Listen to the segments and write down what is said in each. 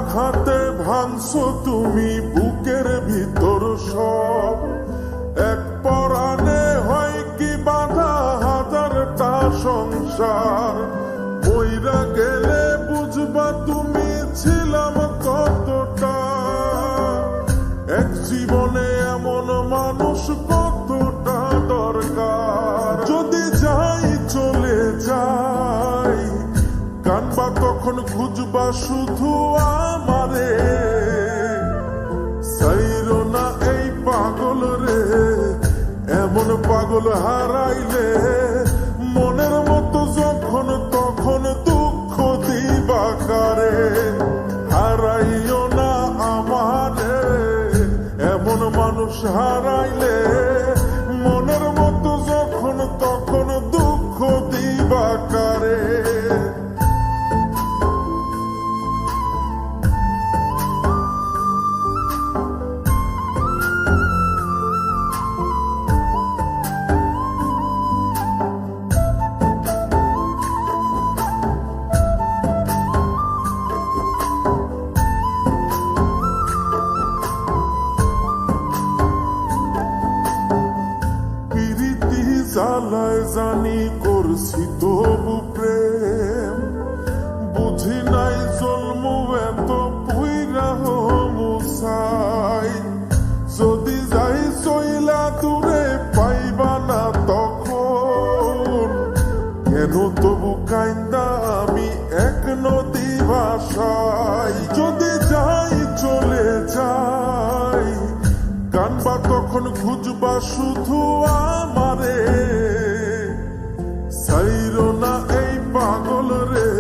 আঘাতে ভাঙছো তুমি বুকের ভিতর সব। এক পরাণে হয় কি বাঁধা হাজারটা সংসার। মইরা গেলে বুঝবা তুমি ছিলাম কতটা। এক জীবনে এমন মানুষ কতটা দরকার। যদি যাই চলে যাই কানবা তখন খুঁজবা শুধু আমারে। সাইরো না এই পাগল রে, এমন পাগল হারাইলে মনের মতো যখন তখন দুঃখ দিবা কারে। হারাইও না আমারে, এমন মানুষ হারাইলে মনের মতো যখন তখন দুঃখ দিবা কারে। জ্বালায় জানি করছি তবু প্রেম। বুঝি নাই জন্ম এত পুইরা মুসাই। যদি যাই চইলা দূরে পাইবা না তখন। কেন তবু কাইন্দা আমি এক নদী ভাষাই। যদি যাই চলে যাই কানবা তখন খুঁজবা শুধু আমারে। সাইরো না এই পাগল রে,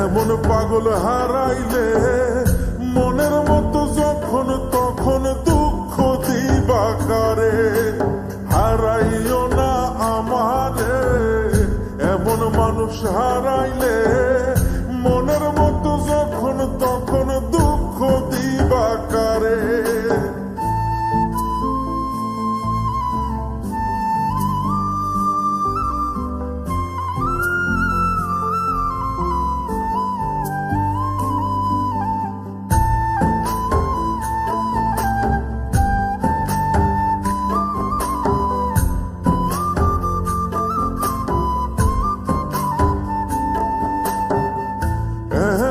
এমন পাগল হারাইলে মনের মতো যখন তখন দুঃখ দিবা কারে। হারাইও না আমারে, এমন মানুষ হারাইলে মনের মতো যখন তখন দুঃখ দিবা কারে।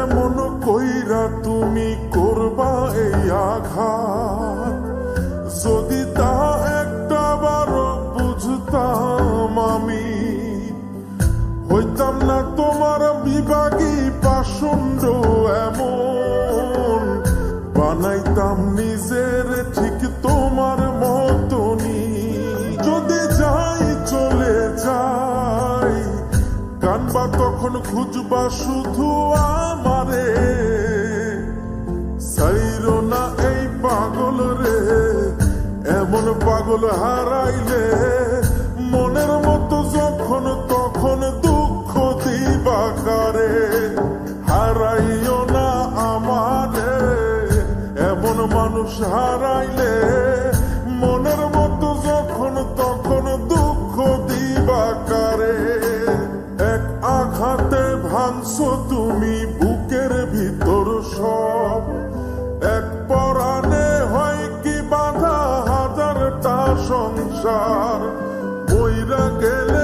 এমন কইরা তুমি করবা এই আঘাত। যদি তা একটা বার বুঝতাম আমি, হইতাম না তোমার বিভাগী পাষণ্ড এমন। বানাইতাম নিজের ঠিক তোমার মতনই। যদি যাই চলে যাই কানবা তখন খুঁজবা শুধু আমারে। সাইরো না এই পাগল রে, এমন পাগল হারাইলে মনের মতো যখন তখন দুঃখ দিবা কারে। হারাইও না আমারে, এমন মানুষ হারাইলে মনের মতো যখন তখন দুঃখ দিবা কারে। এক আঘাতে ভাঙছো তুমি বুকের ভিতর সব। এক পরাণে হয় কি বাঁধা হাজারটা সংসার। মইরা গেলে